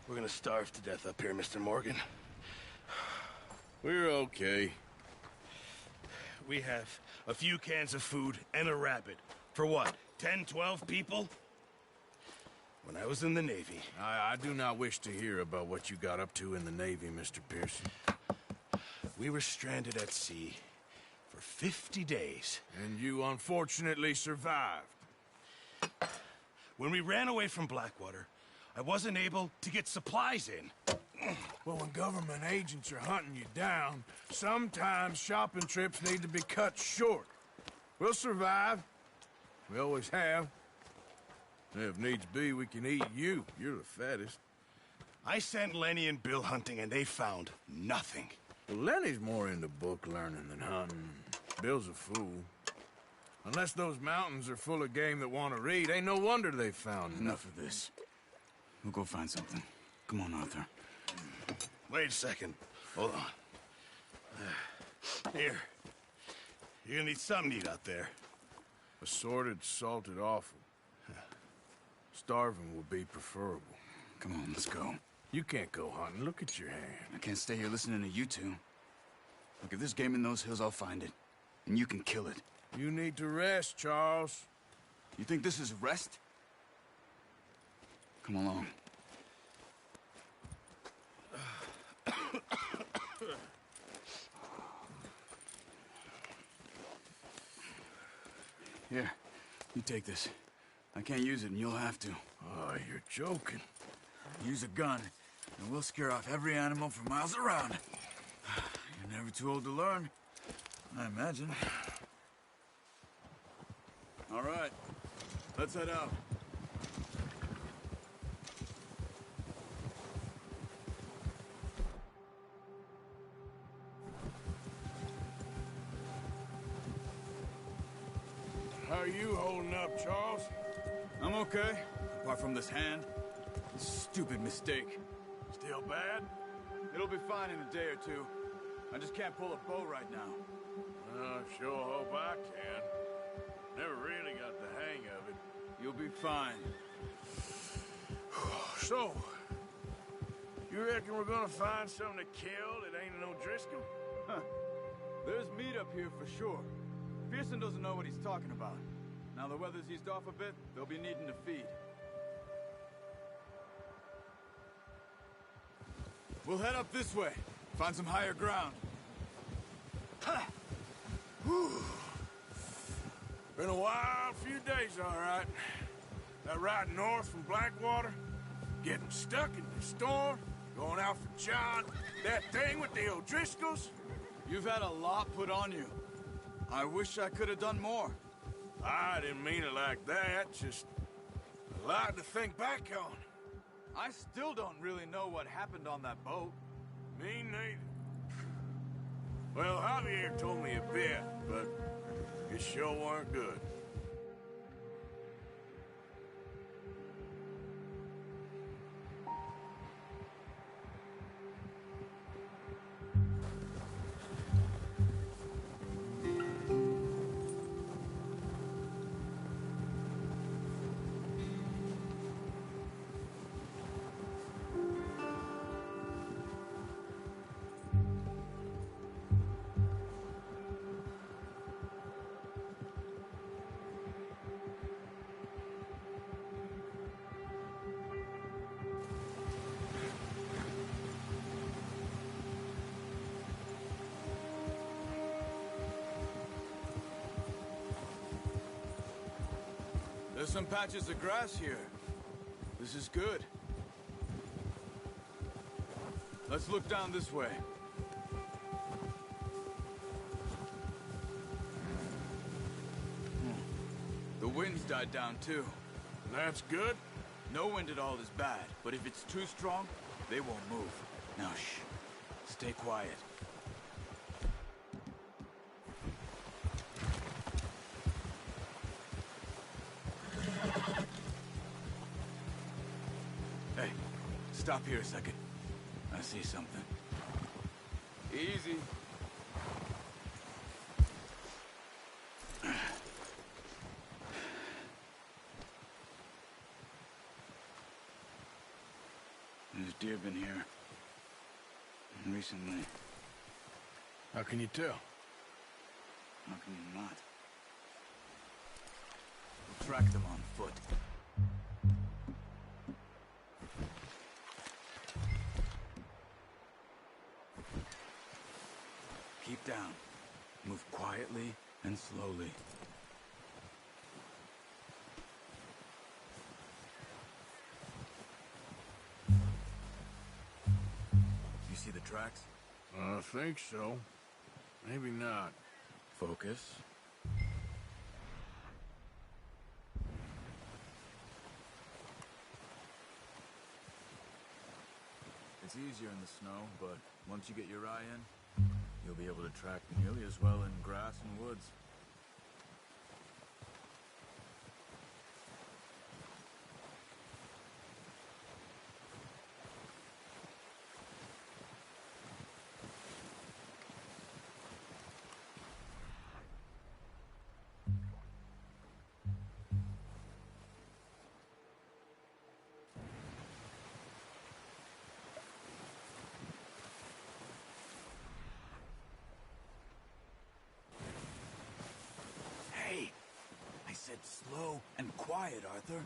We're gonna starve to death up here, Mr. Morgan. We're okay. We have a few cans of food and a rabbit. For what, 10, 12 people? When I was in the Navy... I do not wish to hear about what you got up to in the Navy, Mr. Pearson. We were stranded at sea for 50 days. And you unfortunately survived. When we ran away from Blackwater, I wasn't able to get supplies in. Well, when government agents are hunting you down, sometimes shopping trips need to be cut short. We'll survive. We always have. And if needs be, we can eat you. You're the fattest. I sent Lenny and Bill hunting, and they found nothing. Well, Lenny's more into book learning than hunting. Bill's a fool. Unless those mountains are full of game that want to read, ain't no wonder they found Enough of this. We'll go find something. Come on, Arthur. Wait a second. Hold on. Here. You're gonna need something to eat out there. Assorted, salted offal. Starving will be preferable. Come on, let's go. You can't go hunting. Look at your hand. I can't stay here listening to you two. Look, if there's game in those hills, I'll find it. And you can kill it. You need to rest, Charles. You think this is rest? Come along. Here, you take this. I can't use it, and you'll have to. Oh, you're joking. Use a gun, and we'll scare off every animal for miles around. You're never too old to learn, I imagine. All right, let's head out. How are you holding up, Charles? I'm okay, apart from this hand. This stupid mistake. Still bad? It'll be fine in a day or two. I just can't pull a bow right now. I sure hope I can. Never really got the hang of it. You'll be fine. So, you reckon we're gonna find something to kill that ain't no Driscoll? Huh. There's meat up here for sure. Pearson doesn't know what he's talking about. Now the weather's eased off a bit, they'll be needing to feed. We'll head up this way. Find some higher ground. Been a wild few days, all right. That ride north from Blackwater, getting stuck in the storm, going out for John, that thing with the O'Driscolls. You've had a lot put on you. I wish I could have done more. I didn't mean it like that, just a lot to think back on. I still don't really know what happened on that boat. Me neither. Well, Javier told me a bit, but it sure weren't good. There's some patches of grass here. This is good. Let's look down this way. The The wind's died down, too. That's good. No wind at all is bad, but if it's too strong, they won't move. Now, shh. Stay quiet. Hey, stop here a second. I see something. Easy. There's deer been here. Recently. How can you tell? How can you not? We'll track them on foot. Keep down. Move quietly and slowly. You see the tracks? I think so. Maybe not. Focus. It's easier in the snow, but once you get your eye in, you'll be able to track nearly as well in grass and woods. Hey, I said slow and quiet, Arthur.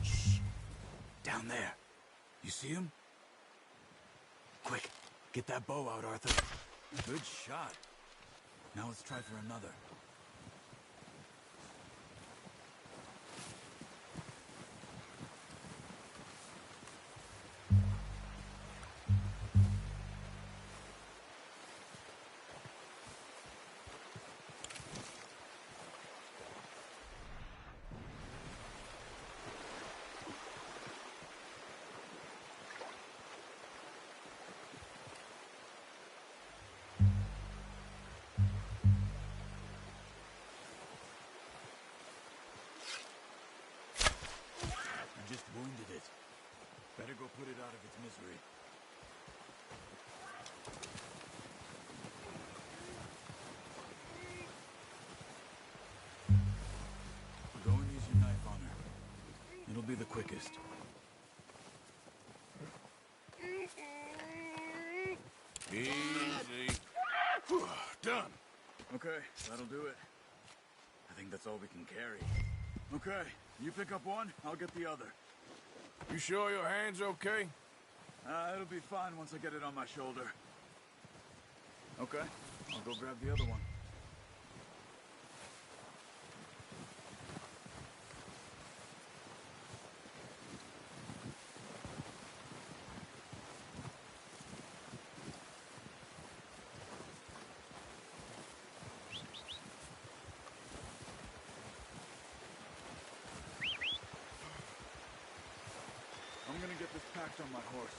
Shh. Down there. You see him? Quick, get that bow out, Arthur. Good shot. Now let's try for another. Just wounded it. Better go put it out of its misery. Go and use your knife on her. It'll be the quickest. Easy. Done. Okay, that'll do it. I think that's all we can carry. Okay, you pick up one, I'll get the other. You sure your hand's okay? It'll be fine once I get it on my shoulder. Okay, I'll go grab the other one. I'm gonna get this packed on my horse.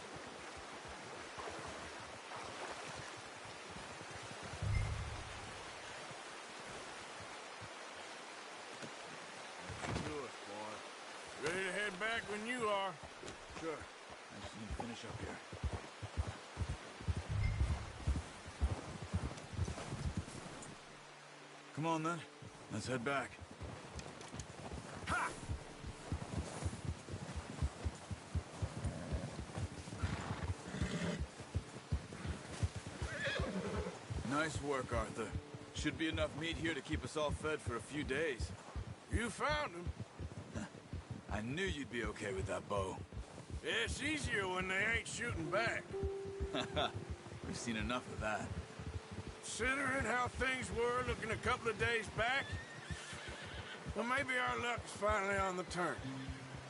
Do it, boy. Ready to head back when you are. Sure. I just need to finish up here. Come on, then. Let's head back. Ha! Nice work, Arthur. Should be enough meat here to keep us all fed for a few days. You found him. I knew you'd be okay with that bow. It's easier when they ain't shooting back. We've seen enough of that. Considering how things were looking a couple of days back, well, maybe our luck's finally on the turn.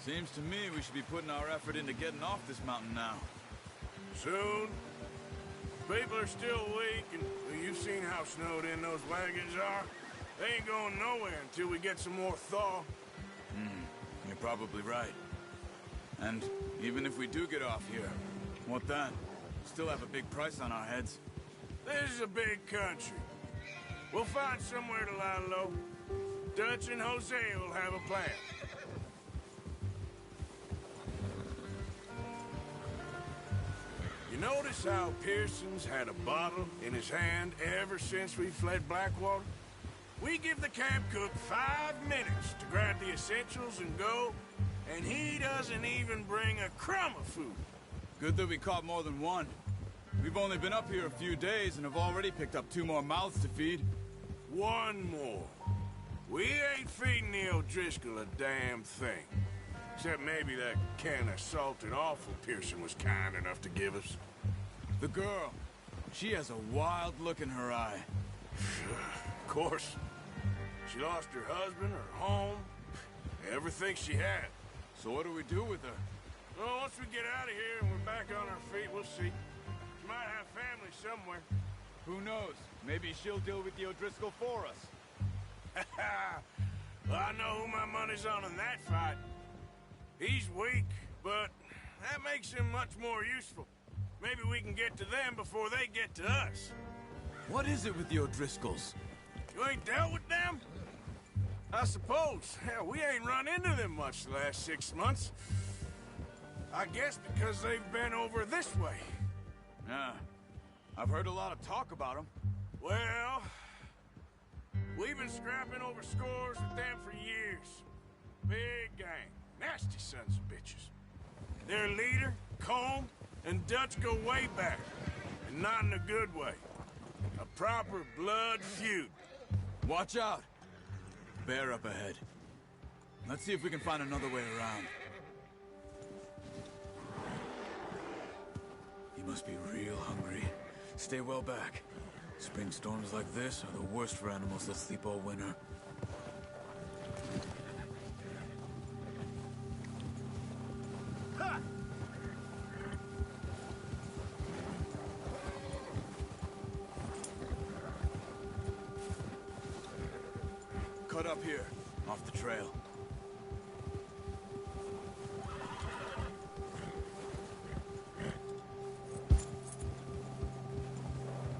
Seems to me we should be putting our effort into getting off this mountain now. Soon. People are still weak, and well, you've seen how snowed in those wagons are. They ain't going nowhere until we get some more thaw. You're probably right. And even if we do get off here, what then? Still have a big price on our heads. This is a big country. We'll find somewhere to lie low. Dutch and Hosea will have a plan. You notice how Pearson's had a bottle in his hand ever since we fled Blackwater? We give the camp cook 5 minutes to grab the essentials and go, and he doesn't even bring a crumb of food. Good that we caught more than one. We've only been up here a few days and have already picked up 2 more mouths to feed. 1 more. We ain't feeding the O'Driscoll a damn thing. Except maybe that can of salted offal Pearson was kind enough to give us. The girl. She has a wild look in her eye. Of course. She lost her husband, her home, everything she had. So what do we do with her? Well, once we get out of here and we're back on our feet, we'll see. She might have family somewhere. Who knows? Maybe she'll deal with the O'Driscoll for us. Well, I know who my money's on in that fight. He's weak, but that makes him much more useful. Maybe we can get to them before they get to us. What is it with the O'Driscolls? You ain't dealt with them? I suppose. Hell, we ain't run into them much the last 6 months. I guess because they've been over this way. Yeah. I've heard a lot of talk about them. Well, we've been scrapping over scores with them for years. Big gang. Nasty sons of bitches. Their leader, Combe, and Dutch go way back. And not in a good way. A proper blood feud. Watch out! Bear up ahead. Let's see if we can find another way around. You must be real hungry. Stay well back. Spring storms like this are the worst for animals that sleep all winter. Ha! Cut up here, off the trail.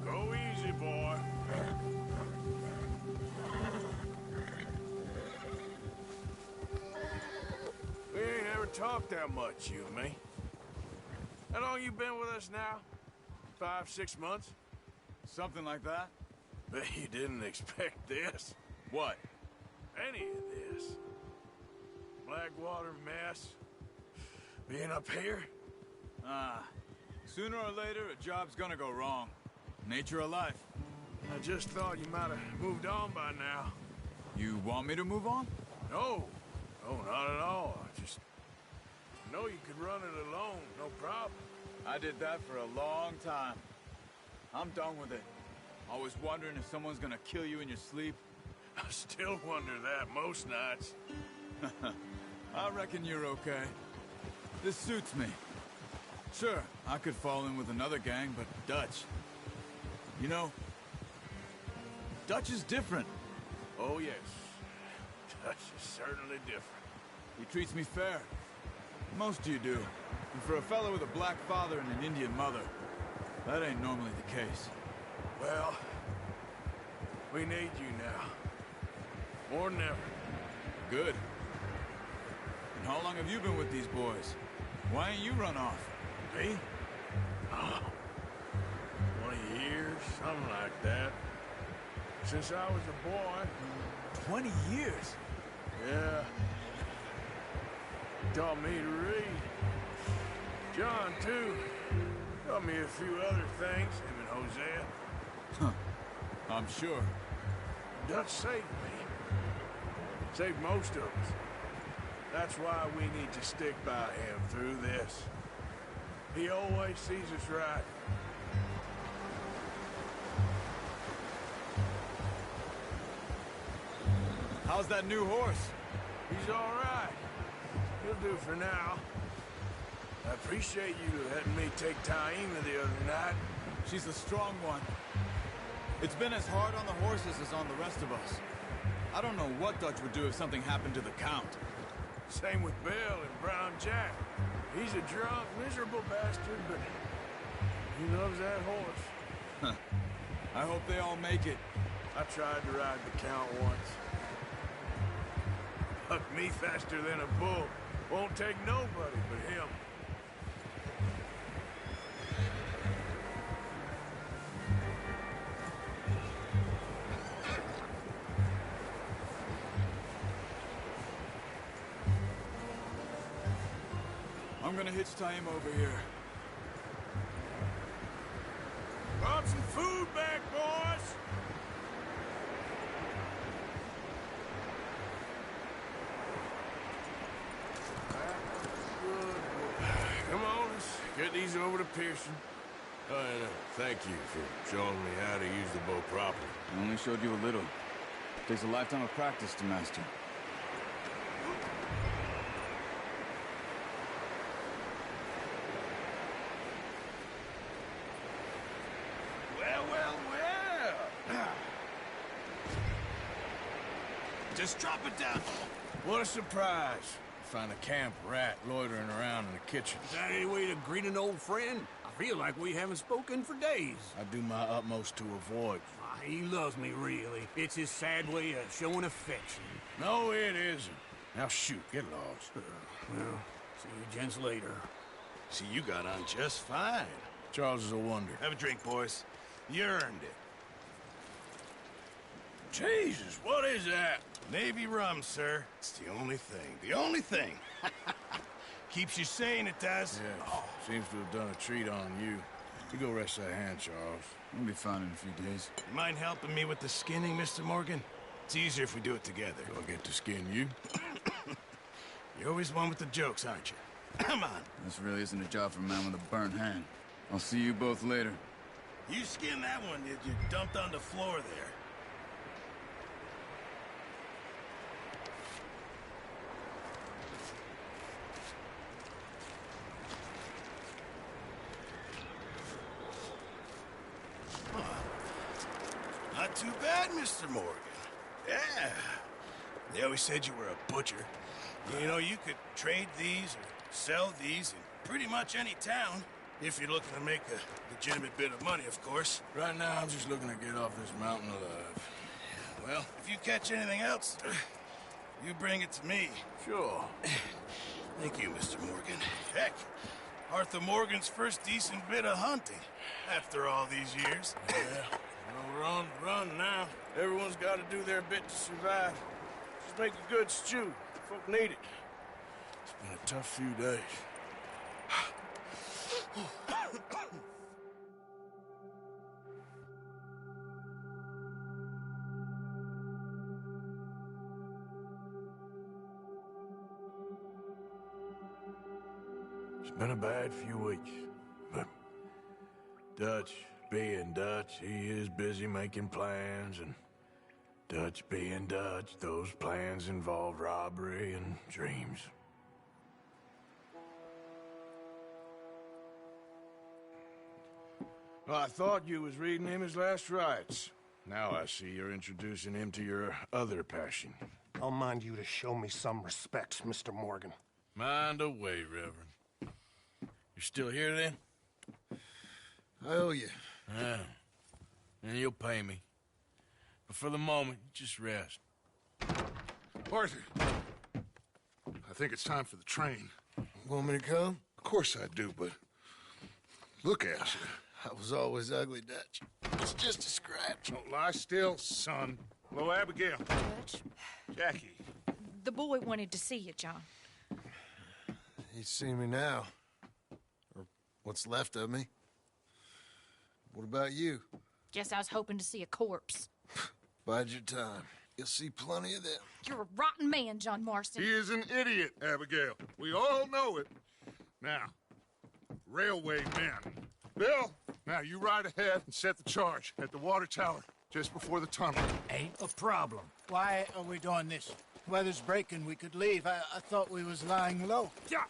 Go easy, boy. We ain't ever talked that much, you and me. How long you been with us now? 5, 6 months? Something like that? Bet you didn't expect this. What? Any of this. Blackwater mess. Being up here? Sooner or later, a job's gonna go wrong. Nature of life. I just thought you might have moved on by now. You want me to move on? No. No, not at all. I just know you could run it alone, no problem. I did that for a long time. I'm done with it. Always wondering if someone's gonna kill you in your sleep. I still wonder that most nights. I reckon you're okay. This suits me. Sure, I could fall in with another gang, but Dutch... You know, Dutch is different. Oh, yes. Dutch is certainly different. He treats me fair. Most of you do. And for a fellow with a black father and an Indian mother, that ain't normally the case. Well, we need you now. More than ever. Good. And how long have you been with these boys? Why ain't you run off? Me? Oh, 20 years, something like that. Since I was a boy. 20 years? Yeah. Taught me to read. John, too. Taught me a few other things, him and Hosea. Huh. I'm sure. Dutch saved me. Saved most of us. That's why we need to stick by him through this. He always sees us right. How's that new horse? He's all right. He'll do for now. I appreciate you letting me take Taima the other night. She's a strong one. It's been as hard on the horses as on the rest of us. I don't know what Dutch would do if something happened to the Count. Same with Bill and Brown Jack. He's a drunk, miserable bastard, but he loves that horse. I hope they all make it. I tried to ride the Count once. Hucked me faster than a bull. Won't take nobody but him. I'm gonna hitch tie him over here. Brought some food back, boys! Come on, let's get these over to Pearson. Oh, and thank you for showing me how to use the bow properly. I only showed you a little. Takes a lifetime of practice to master. Well. Just drop it down. What a surprise. Find a camp rat loitering around in the kitchen. Is that any way to greet an old friend? I feel like we haven't spoken for days. I do my utmost to avoid. He loves me, really. It's his sad way of showing affection. No, it isn't. Now shoot, get lost. Well, see you gents later. See, you got on just fine. Charles is a wonder. Have a drink, boys. You earned it. Jesus, what is that? Navy rum, sir. It's the only thing. The only thing. Keeps you sane, it does. Yes, seems to have done a treat on you. You go rest that hand, Charles. We'll be fine in a few days. You mind helping me with the skinning, Mr. Morgan? It's easier if we do it together. Do I get to skin you? You're always one with the jokes, aren't you? Come on. This really isn't a job for a man with a burnt hand. I'll see you both later. You skinned that one that you dumped on the floor there. Not too bad, Mr. Morgan. Yeah. They always said you were a butcher. You know, you could trade these or sell these in pretty much any town, if you're looking to make a legitimate bit of money, of course. Right now, I'm just looking to get off this mountain alive. Well, if you catch anything else, you bring it to me. Sure. Thank you, Mr. Morgan. Heck, Arthur Morgan's first decent bit of hunting, after all these years. Yeah. Well, we're on the run now. Everyone's got to do their bit to survive. Just make a good stew. Folk need it. It's been a tough few days. It's been a bad few weeks, but Dutch being Dutch, he is busy making plans, and Dutch being Dutch, those plans involve robbery and dreams. Well, I thought you was reading him his last rites. Now I see you're introducing him to your other passion. I'll mind you to show me some respect, Mr. Morgan. Mind away, Reverend. You're still here, then? I owe you. Yeah. And you'll pay me. But for the moment, just rest. Arthur, I think it's time for the train. Want me to come? Of course I do, but look at you. I was always ugly, Dutch. It's just a scratch. Don't lie still, son. Hello, Abigail. Dutch, Jackie. the boy wanted to see you, John. He's seen me now. Or what's left of me. What about you? Guess I was hoping to see a corpse. Bide your time. You'll see plenty of them. You're a rotten man, John Marston. He is an idiot, Abigail. We all know it. Now, railway men. Bill, now you ride ahead and set the charge at the water tower just before the tunnel. Ain't a problem. Why are we doing this? Weather's breaking, we could leave. I thought we was lying low. Yeah,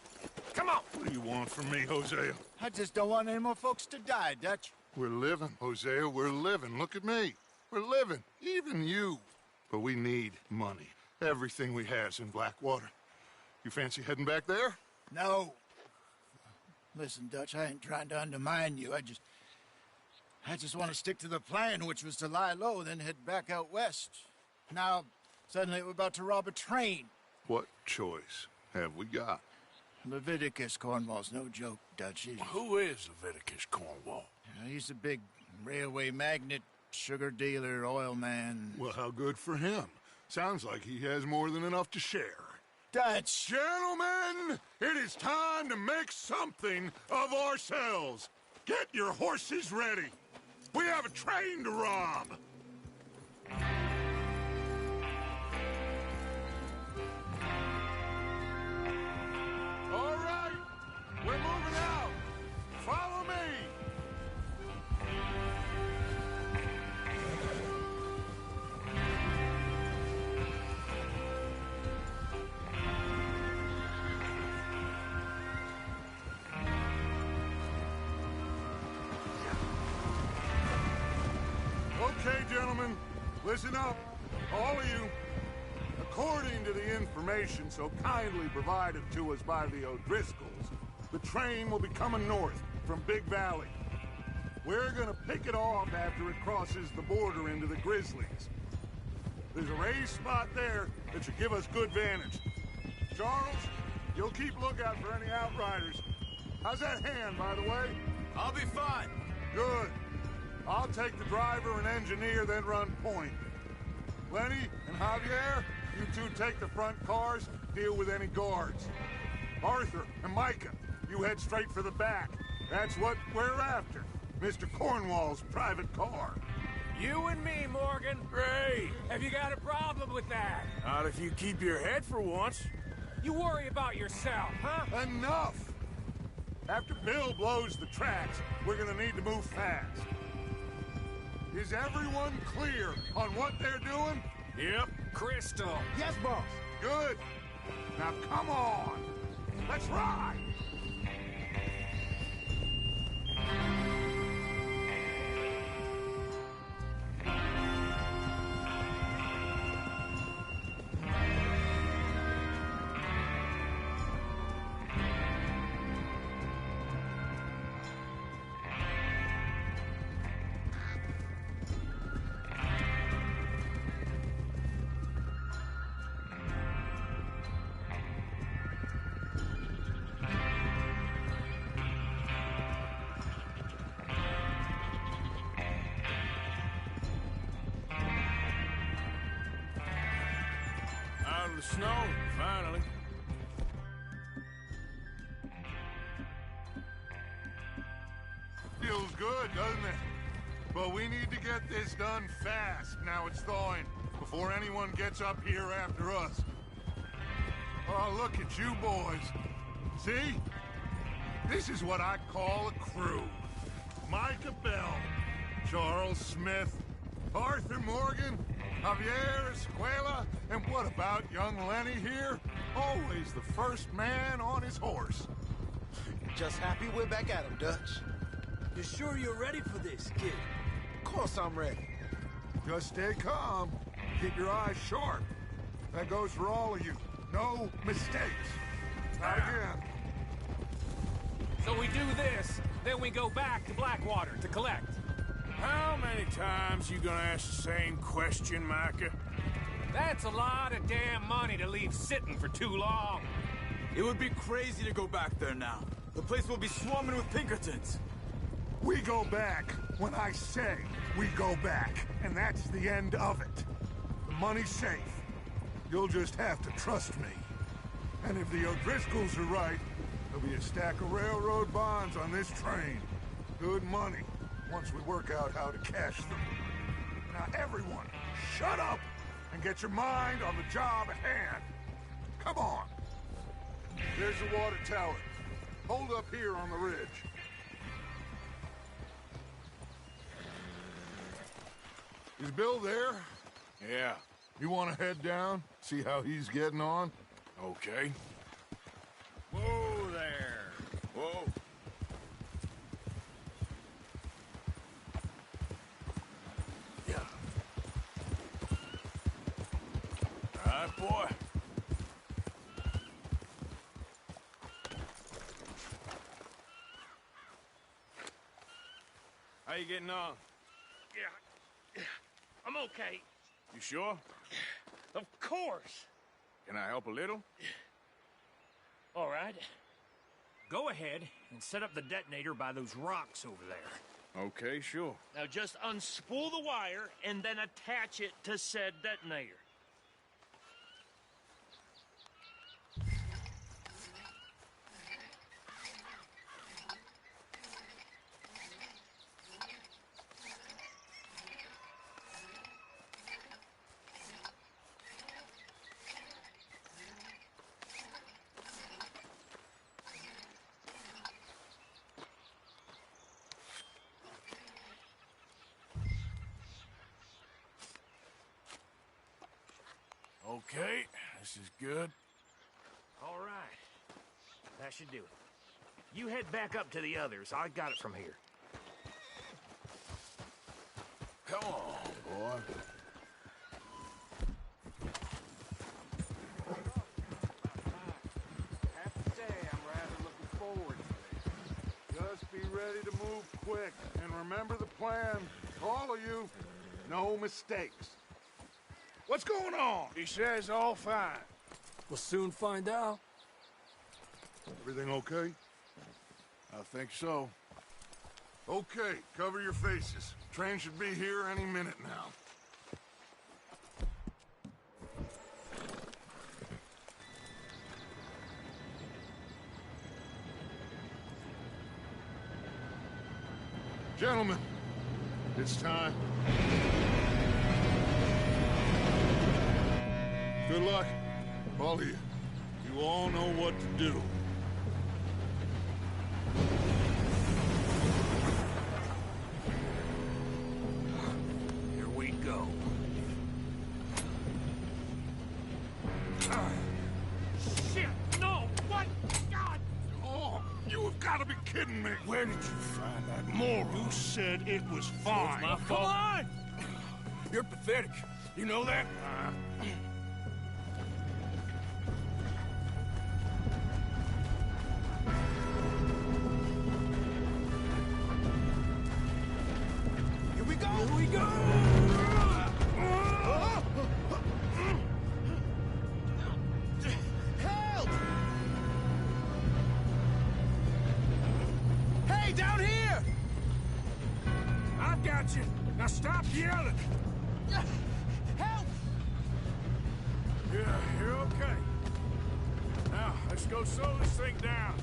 come on. What do you want from me, Hosea? I just don't want any more folks to die, Dutch. We're living, Hosea, we're living. Look at me. We're living. Even you. but we need money. Everything we has in Blackwater. You fancy heading back there? No. Listen, Dutch, I ain't trying to undermine you. I just want to stick to the plan, which was to lie low, then head back out west. Now, suddenly we're about to rob a train. What choice have we got? Leviticus Cornwall's no joke, Dutch. Who is Leviticus Cornwall? He's a big railway magnate, sugar dealer, oil man. Well, how good for him. Sounds like he has more than enough to share. Dutch! Gentlemen, it is time to make something of ourselves. Get your horses ready. We have a train to rob. All right, we're moving out. Follow me. Okay, gentlemen, listen up, all of you. According to the information so kindly provided to us by the O'Driscolls, the train will be coming north from Big Valley. We're gonna pick it off after it crosses the border into the Grizzlies. There's a raised spot there that should give us good vantage. Charles, you'll keep lookout for any outriders. How's that hand, by the way? I'll be fine. Good. I'll take the driver and engineer, then run point. Lenny and Javier, you two take the front cars, deal with any guards. Arthur and Micah, you head straight for the back. That's what we're after. Mr. Cornwall's private car. You and me, Morgan. Great. Have you got a problem with that? Not if you keep your head for once. You worry about yourself, huh? Enough! After Bill blows the tracks, we're gonna need to move fast. Is everyone clear on what they're doing? Yep. Crystal. Yes, boss. Good. Now come on. Let's ride. Out of the snow, finally. Feels good, doesn't it? But we need to get this done fast. Now it's thawing, before anyone gets up here after us. Oh, look at you boys. See? This is what I call a crew. Micah Bell, Charles Smith, Arthur Morgan, Javier Escuela, and what about young Lenny here? Always the first man on his horse. Just happy we're back at him, Dutch. You sure you're ready for this, kid? Of course I'm ready. Just stay calm. Keep your eyes sharp. That goes for all of you. No mistakes. Not again. So we do this, then we go back to Blackwater to collect. How many times you gonna ask the same question, Micah? That's a lot of damn money to leave sitting for too long. It would be crazy to go back there now. The place will be swarming with Pinkertons. We go back when I say we go back, and that's the end of it. The money's safe. You'll just have to trust me. And if the O'Driscolls are right, there'll be a stack of railroad bonds on this train. Good money, once we work out how to cash them. Now everyone, shut up and get your mind on the job at hand. Come on. There's the water tower. Hold up here on the ridge. Is Bill there? Yeah. You want to head down, see how he's getting on? Okay. Whoa there. Whoa. Yeah. right, boy. How you getting on? Yeah, I'm okay. You sure? Of course. Can I help a little? All right. Go ahead and set up the detonator by those rocks over there. Okay, sure. Now just unspool the wire and then attach it to said detonator. Okay, this is good. All right. That should do it. You head back up to the others. I got it from here. Come on, boy. I have to say, I'm rather looking forward to this. Just be ready to move quick, and remember the plan. All of you, no mistakes. What's going on? He says all fine. We'll soon find out. Everything okay? I think so. Okay, cover your faces. Train should be here any minute now. Gentlemen, it's time. Good luck, all of you. You all know what to do. Here we go. Shit! No! What? God! Oh, you have got to be kidding me. Where did you find that moron? You said it was fine. My fault. Come on! You're pathetic. You know that? Here we go! Here we go! Help! Hey, down here! I've got you. Now stop yelling. Help! Yeah, you're okay. Now, let's go slow this thing down.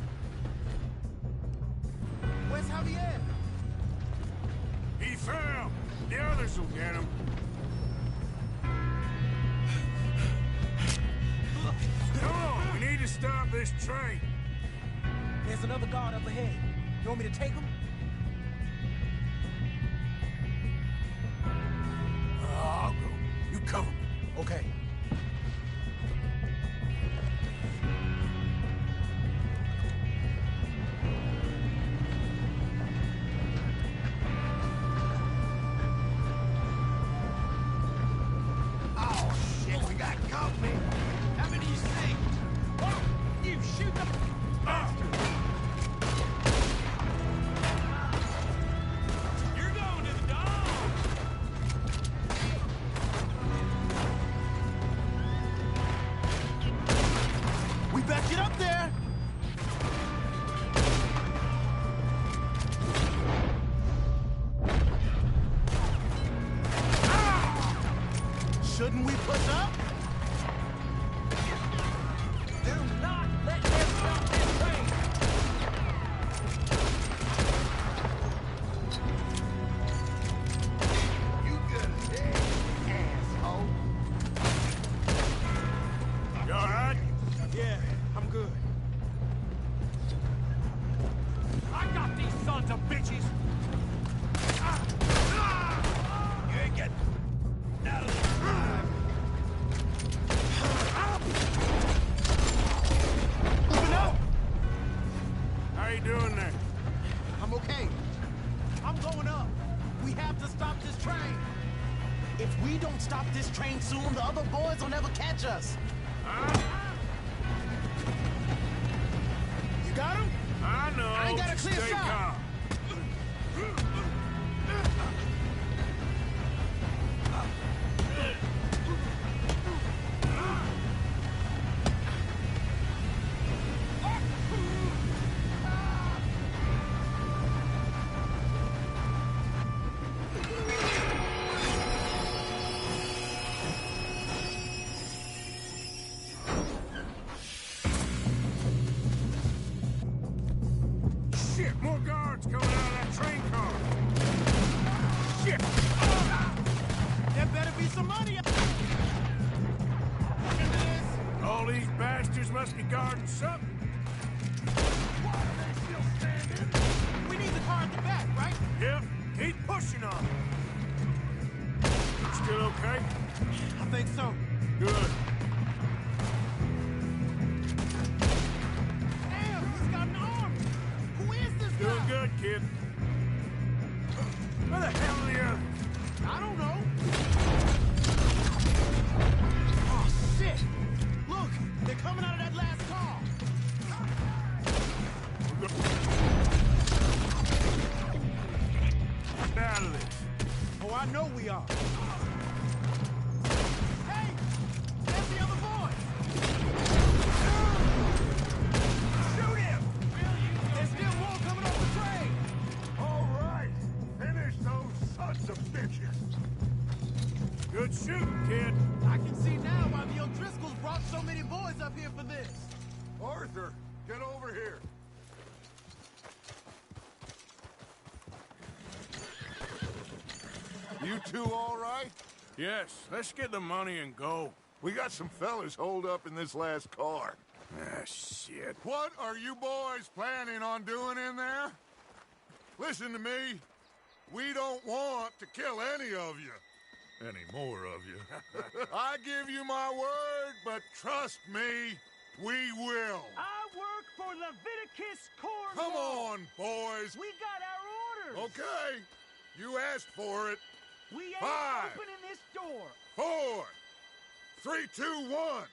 Where's Javier? He fell. The others will get him. Come on, we need to stop this train. There's another guard up ahead. You want me to take him? I'll go. You cover me. Okay. Oh, shit, we got company. How many you see? Oh, you shoot the bastard! You're going to the dog! We better get up there! Shouldn't we push up? Do not let them stop this train! You good as dead, asshole. You all right? Yeah, I'm good. I got these sons of bitches! You ain't getting out of there. Moving up! How you doing there? I'm okay. I'm going up. We have to stop this train. If we don't stop this train soon, the other boys will never catch us. You got him? I know. I ain't got a Just clear stay shot. calm. Shit, more guards coming out of that train car. Shit! There better be some money. All these bastards must be guarding something. Why are they still standing? We need the car at the back, right? Yep, keep pushing on. Still okay? I think so. Good. Damn, he's got an arm. Who is this Doing guy? good, kid. Where the hell are the others? I don't know. Oh, shit. Look, they're coming out of that last car. Get out of this. Oh, I know we are. Hey, there's the other boy. Shoot him! There's still more coming off the train. All right. Finish those sons of bitches. Good shooting, kid. I can see now why the O'Driscolls brought so many boys up here for this. Arthur, get over here. You two all right? Yes, let's get the money and go. We got some fellas holed up in this last car. Ah, shit. What are you boys planning on doing in there? Listen to me. We don't want to kill any of you. Any more of you. I give you my word, but trust me, we will. I work for Leviticus Corps. Come on, boys. We got our orders. Okay. You asked for it. We ain't 5, opening this door. 4, 3, 2, 1.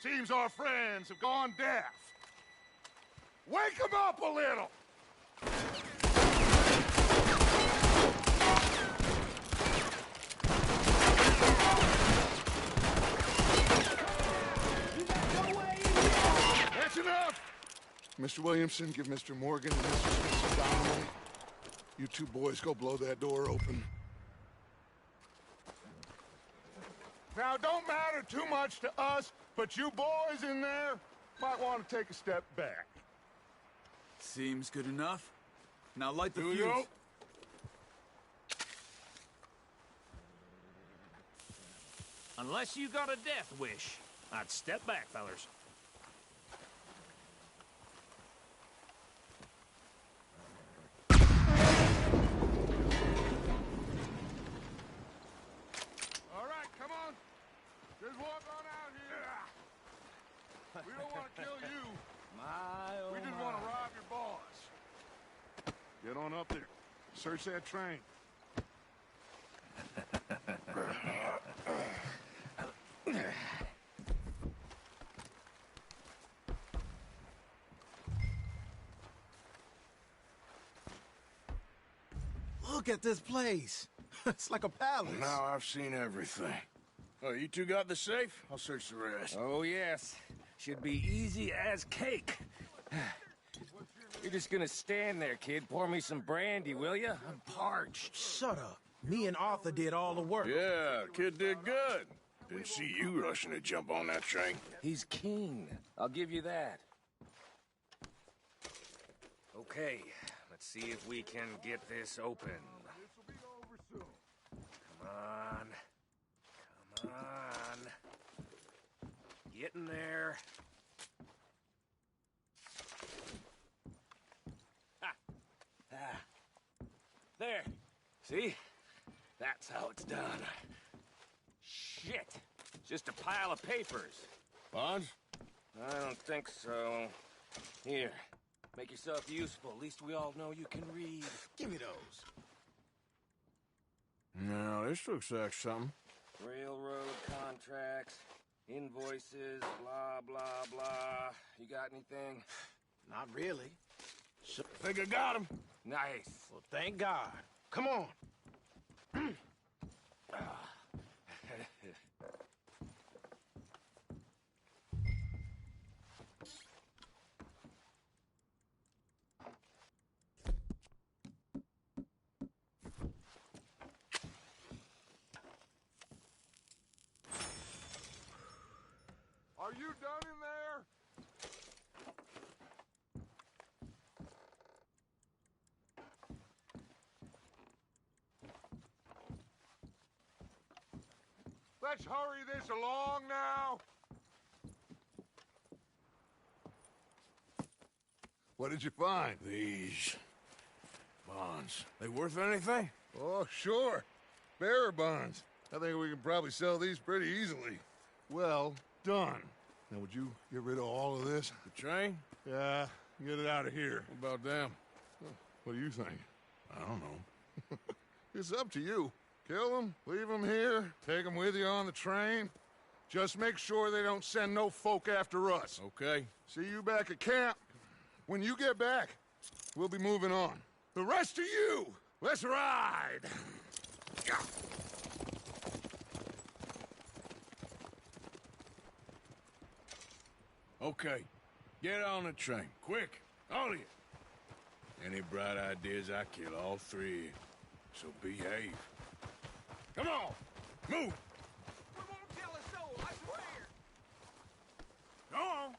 Seems our friends have gone deaf. Wake them up a little. That's enough. Mr. Williamson, give Mr. Morgan and Mr. Smith some dynamite. You two boys go blow that door open. Now, don't matter too much to us, but you boys in there might want to take a step back. Seems good enough. Now light the Here we fuse. go. Unless you got a death wish, I'd step back, fellers. All right, come on. Just walk on out here. We don't want to kill you. We just want to rob your boss. Get on up there. Search that train. Look at this place. It's like a palace. Now I've seen everything. Oh, you two got the safe? I'll search the rest. Oh, yes. Should be easy as cake. You're just gonna stand there, kid. Pour me some brandy, will ya? I'm parched. Shut up. Me and Arthur did all the work. Yeah, kid did good. Didn't see you rushing to jump on that train. He's keen. I'll give you that. Okay, let's see if we can get this open. Come on. Come on. Get in there. There. See? That's how it's done. Shit. Just a pile of papers. Bonds? I don't think so. Here. Make yourself useful. At least we all know you can read. Give me those. No, this looks like something. Railroad contracts, invoices, blah, blah, blah. You got anything? Not really. Think I got him. Nice. Well, thank God. Come on. Are you done in there? Let's hurry this along now. What did you find? These bonds. They worth anything? Oh, sure. Bearer bonds. I think we can probably sell these pretty easily. Well done. Now, would you get rid of all of this? The train? Yeah, get it out of here. What about them? What do you think? I don't know. It's up to you. Kill them, leave them here, take them with you on the train. Just make sure they don't send no folk after us. Okay. See you back at camp. When you get back, we'll be moving on. The rest of you, let's ride! Okay. Get on the train. Quick. All of you. Any bright ideas, I kill all three. So behave. Come on. Move. We won't tell a soul, I swear! Go on.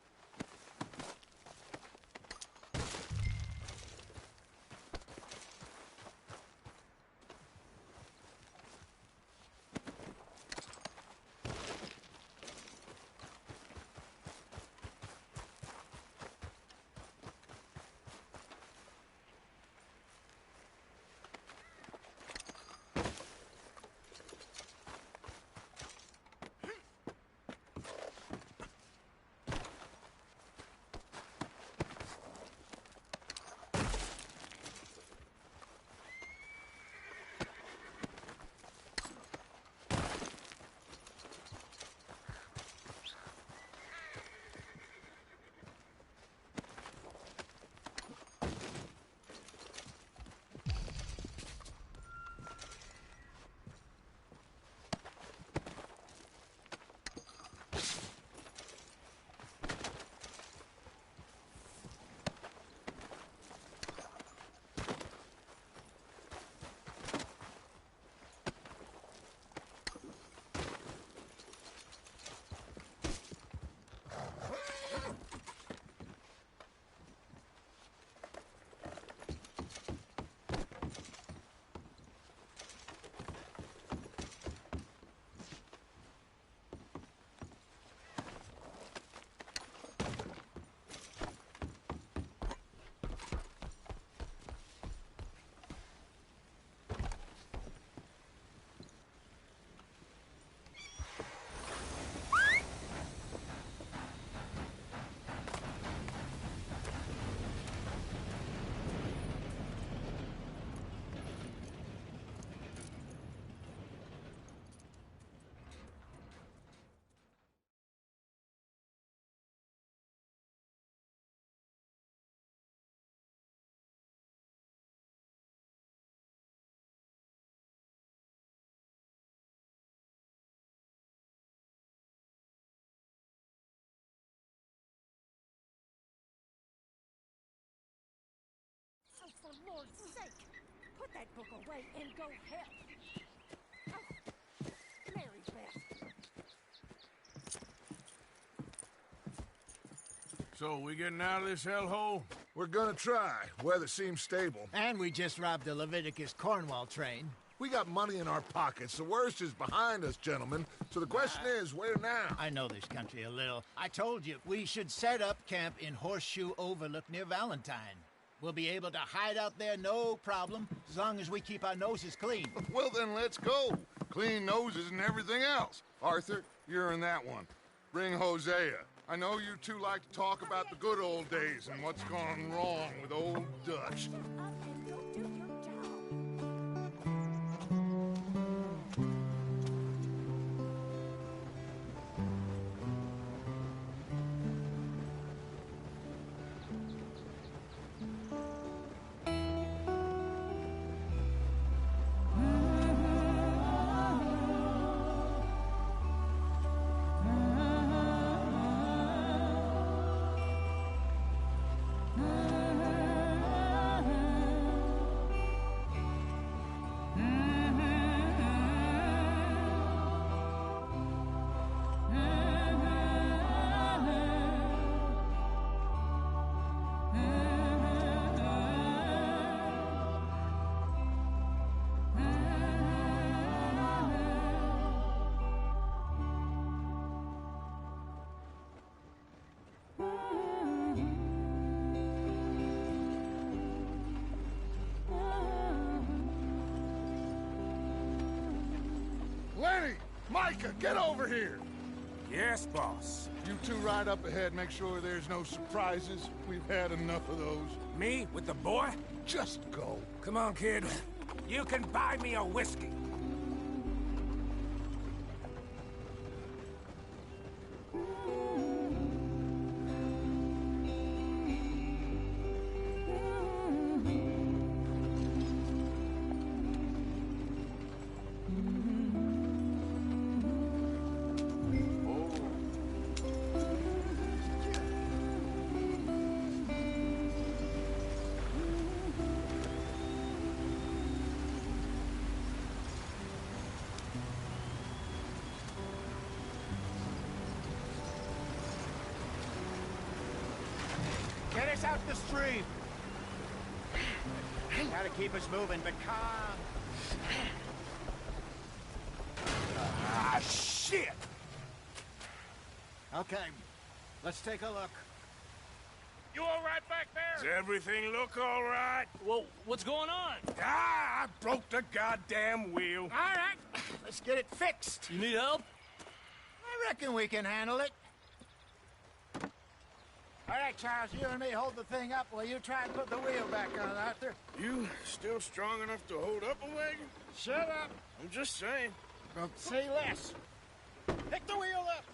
Oh, for Lord's sake, put that book away and go help. Oh, Mary Beth. So, we getting out of this hellhole? We're gonna try. Weather seems stable. And we just robbed the Leviticus Cornwall train. We got money in our pockets. The worst is behind us, gentlemen. So the question is, where now? I know this country a little. I told you, we should set up camp in Horseshoe Overlook near Valentine. We'll be able to hide out there no problem, as long as we keep our noses clean. Well, then let's go. Clean noses and everything else. Arthur, you're in that one. Bring Hosea. I know you two like to talk about the good old days and what's gone wrong with old Dutch. Micah, get over here! Yes, boss. You two ride up ahead, make sure there's no surprises. We've had enough of those. Me with the boy? Just go. Come on, kid. You can buy me a whiskey. Get us out the stream. Gotta keep us moving, but calm. Ah, shit! Okay, let's take a look. You all right back there? Does everything look all right? Well, what's going on? Ah, I broke the goddamn wheel. All right, let's get it fixed. You need help? I reckon we can handle it. All right, Charles, you and me hold the thing up while you try and put the wheel back on, Arthur. You still strong enough to hold up a wagon? Shut up. I'm just saying. Don't say less. Pick the wheel up.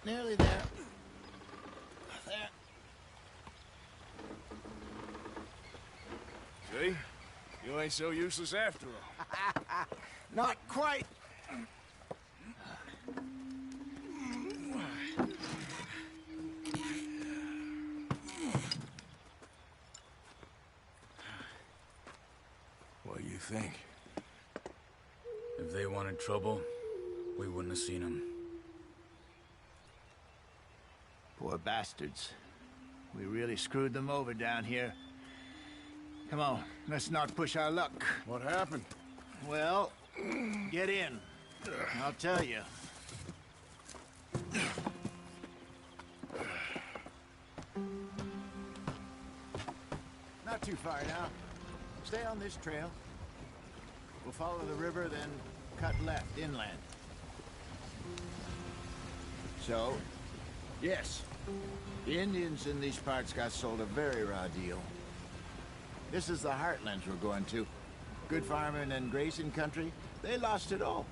Nearly there. There. See? You ain't so useless after all. Not quite. What do you think? If they wanted trouble, we wouldn't have seen them. Poor bastards. We really screwed them over down here. Come on, let's not push our luck. What happened? Well, get in. I'll tell you. Not too far now. Stay on this trail. We'll follow the river, then cut left inland. So, yes, the Indians in these parts got sold a very raw deal. This is the heartlands we're going to. Good farming and grazing country. They lost it all.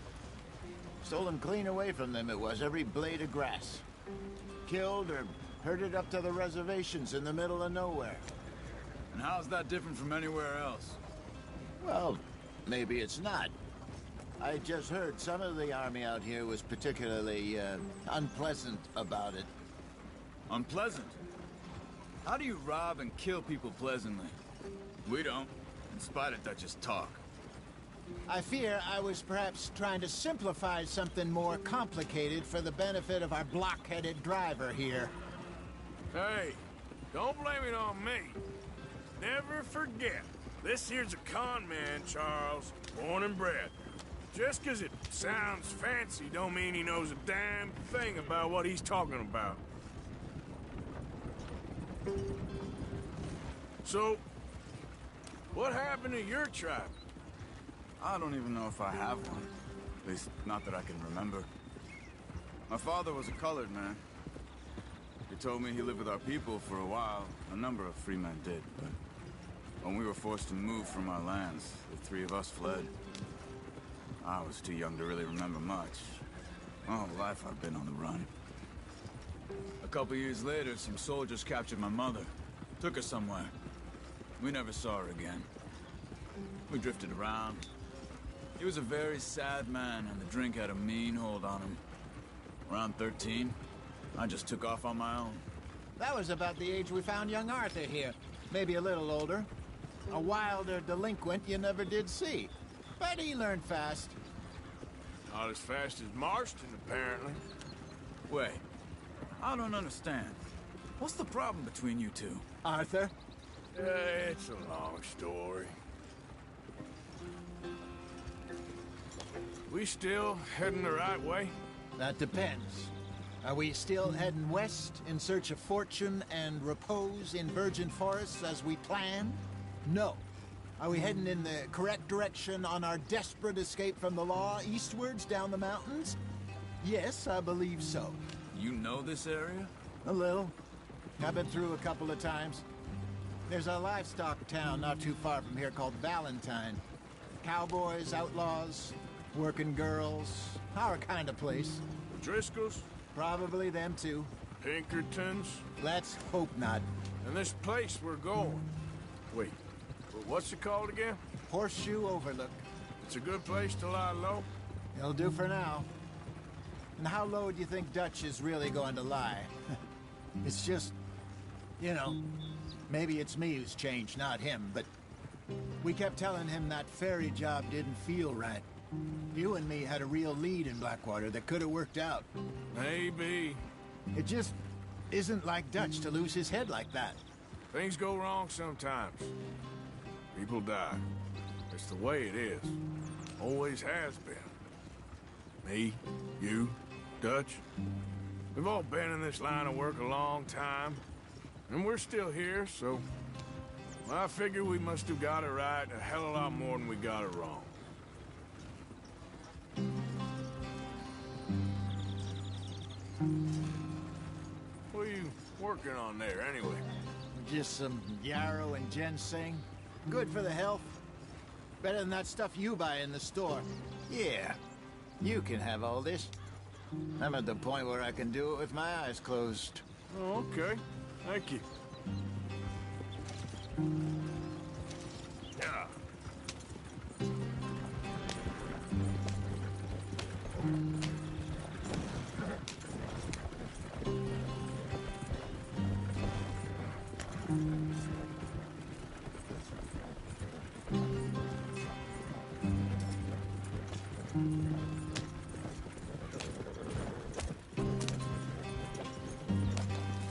Stolen clean away from them it was, every blade of grass. Killed or herded up to the reservations in the middle of nowhere. And how's that different from anywhere else? Well, maybe it's not. I just heard some of the army out here was particularly, unpleasant about it. Unpleasant? How do you rob and kill people pleasantly? We don't, in spite of Dutch's talk. I fear I was perhaps trying to simplify something more complicated for the benefit of our block-headed driver here. Hey, don't blame it on me. Never forget, this here's a con man, Charles, born and bred. Just 'cause it sounds fancy don't mean he knows a damn thing about what he's talking about. So, what happened to your tribe? I don't even know if I have one. At least, not that I can remember. My father was a colored man. He told me he lived with our people for a while. A number of free men did, but when we were forced to move from our lands, the three of us fled. I was too young to really remember much. My whole life I've been on the run. A couple years later, some soldiers captured my mother. Took her somewhere. We never saw her again. We drifted around. He was a very sad man, and the drink had a mean hold on him. Around 13, I just took off on my own. That was about the age we found young Arthur here. Maybe a little older. A wilder delinquent you never did see. But he learned fast. Not as fast as Marston, apparently. Wait, I don't understand. What's the problem between you two? Arthur? It's a long story. We still heading the right way? That depends. Are we still heading west in search of fortune and repose in virgin forests as we planned? No. Are we heading in the correct direction on our desperate escape from the law eastwards down the mountains? Yes, I believe so. You know this area? A little. I've been through a couple of times. There's a livestock town not too far from here called Valentine. Cowboys, outlaws, working girls, our kind of place. Driscolls? Probably them too. Pinkertons? Let's hope not. And this place we're going. Wait, what's it called again? Horseshoe Overlook. It's a good place to lie low? It'll do for now. And how low do you think Dutch is really going to lie? It's just, you know, maybe it's me who's changed, not him, but we kept telling him that ferry job didn't feel right. You and me had a real lead in Blackwater that could have worked out. Maybe. It just isn't like Dutch to lose his head like that. Things go wrong sometimes. People die. It's the way it is. Always has been. Me, you, Dutch. We've all been in this line of work a long time. And we're still here, so... I figure we must have got it right a hell of a lot more than we got it wrong. What are you working on there, anyway? Just some yarrow and ginseng. Good for the health. Better than that stuff you buy in the store. Yeah, you can have all this. I'm at the point where I can do it with my eyes closed. Oh, okay. Thank you. Yeah.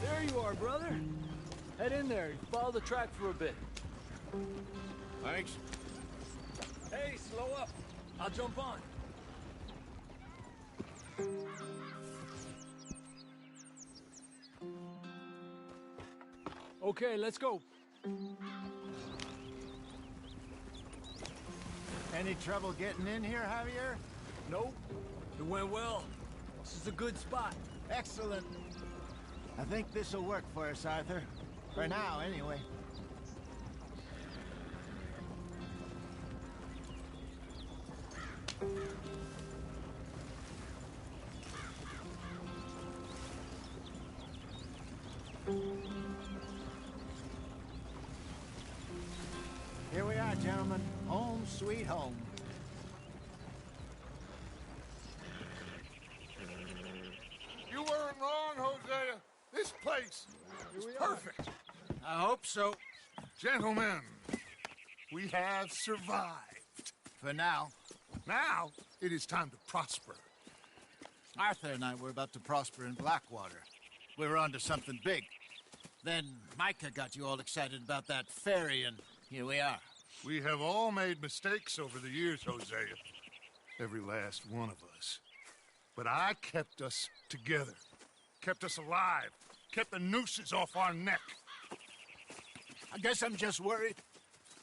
There you are, brother. Head in there and follow the track for a bit. Thanks. Hey, slow up. I'll jump on. Okay, let's go. Any trouble getting in here, Javier? Nope. It went well. This is a good spot. Excellent. I think this'll work for us, Arthur. For now, anyway. Here we are, gentlemen. Home sweet home. You weren't wrong, Hosea. This place is perfect. I hope so. Gentlemen, we have survived. For now. Now, it is time to prosper. Arthur and I were about to prosper in Blackwater. We were onto something big. Then Micah got you all excited about that ferry, and here we are. We have all made mistakes over the years, Hosea. Every last one of us. But I kept us together. Kept us alive. Kept the nooses off our neck. I guess I'm just worried.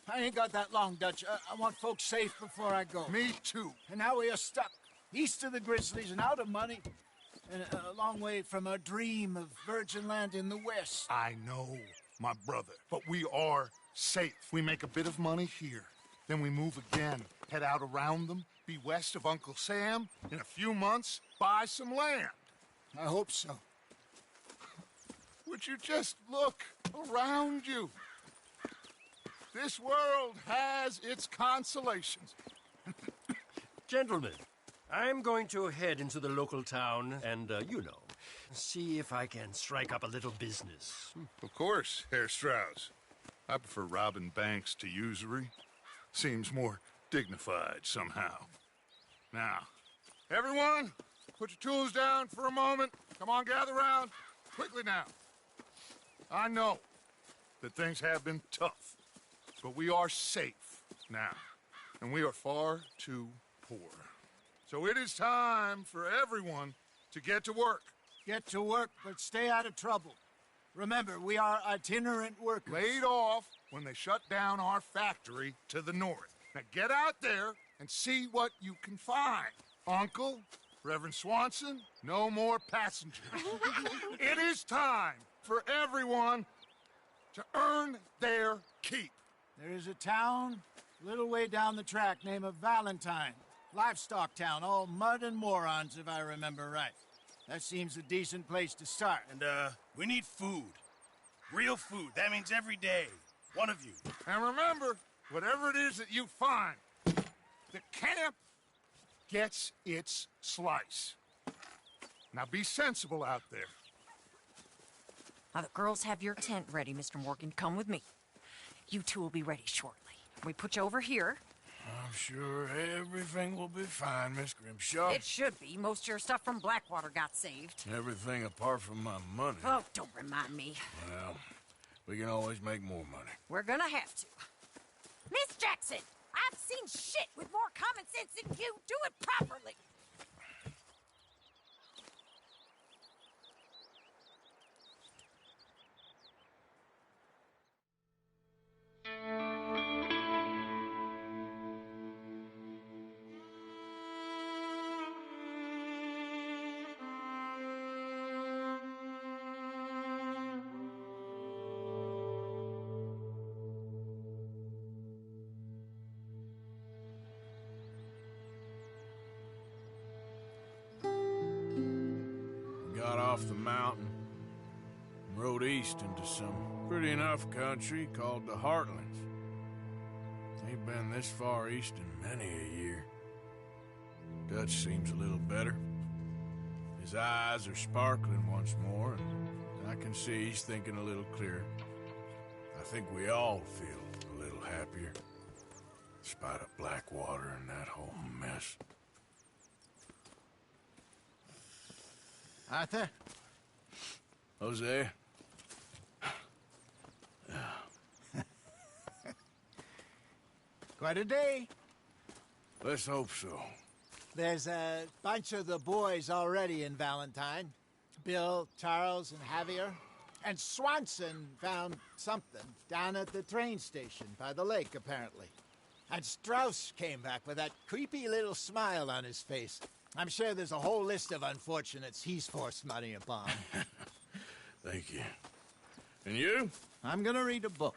I ain't got that long, Dutch. I want folks safe before I go. Me too. And now we are stuck. East of the Grizzlies and out of money. And a long way from our dream of virgin land in the west. I know, my brother. But we are safe. We make a bit of money here. Then we move again. Head out around them. Be west of Uncle Sam. In a few months, buy some land. I hope so. Would you just look around you? This world has its consolations. Gentlemen, I'm going to head into the local town and, you know, see if I can strike up a little business. Of course, Herr Strauss. I prefer robbing banks to usury. Seems more dignified somehow. Now, everyone, put your tools down for a moment. Come on, gather round. Quickly now. I know that things have been tough, but we are safe now, and we are far too poor. So it is time for everyone to get to work. Get to work, but stay out of trouble. Remember, we are itinerant workers. Laid off when they shut down our factory to the north. Now get out there and see what you can find. Uncle, Reverend Swanson, no more passengers. It is time for everyone to earn their keep. There is a town a little way down the track named Valentine. Livestock town, all mud and morons, if I remember right. That seems a decent place to start. And, we need food. Real food. That means every day. One of you. And remember, whatever it is that you find, the camp gets its slice. Now be sensible out there. Now, the girls have your tent ready, Mr. Morgan. Come with me. You two will be ready shortly. We put you over here. I'm sure everything will be fine, Miss Grimshaw. It should be. Most of your stuff from Blackwater got saved. Everything apart from my money. Oh, don't remind me. Well, we can always make more money. We're gonna have to. Miss Jackson, I've seen shit with more common sense than you. Do it properly. Got off the mountain and rode east into some pretty enough country called the Heartlands. Ain't been this far east in many a year. Dutch seems a little better. His eyes are sparkling once more, and I can see he's thinking a little clearer. I think we all feel a little happier, in spite of Blackwater and that whole mess. Arthur? Jose? Quite a day. Let's hope so. There's a bunch of the boys already in Valentine. Bill, Charles, and Javier. And Swanson found something down at the train station by the lake, apparently. And Strauss came back with that creepy little smile on his face. I'm sure there's a whole list of unfortunates he's forced money upon. Thank you. And you? I'm gonna read a book.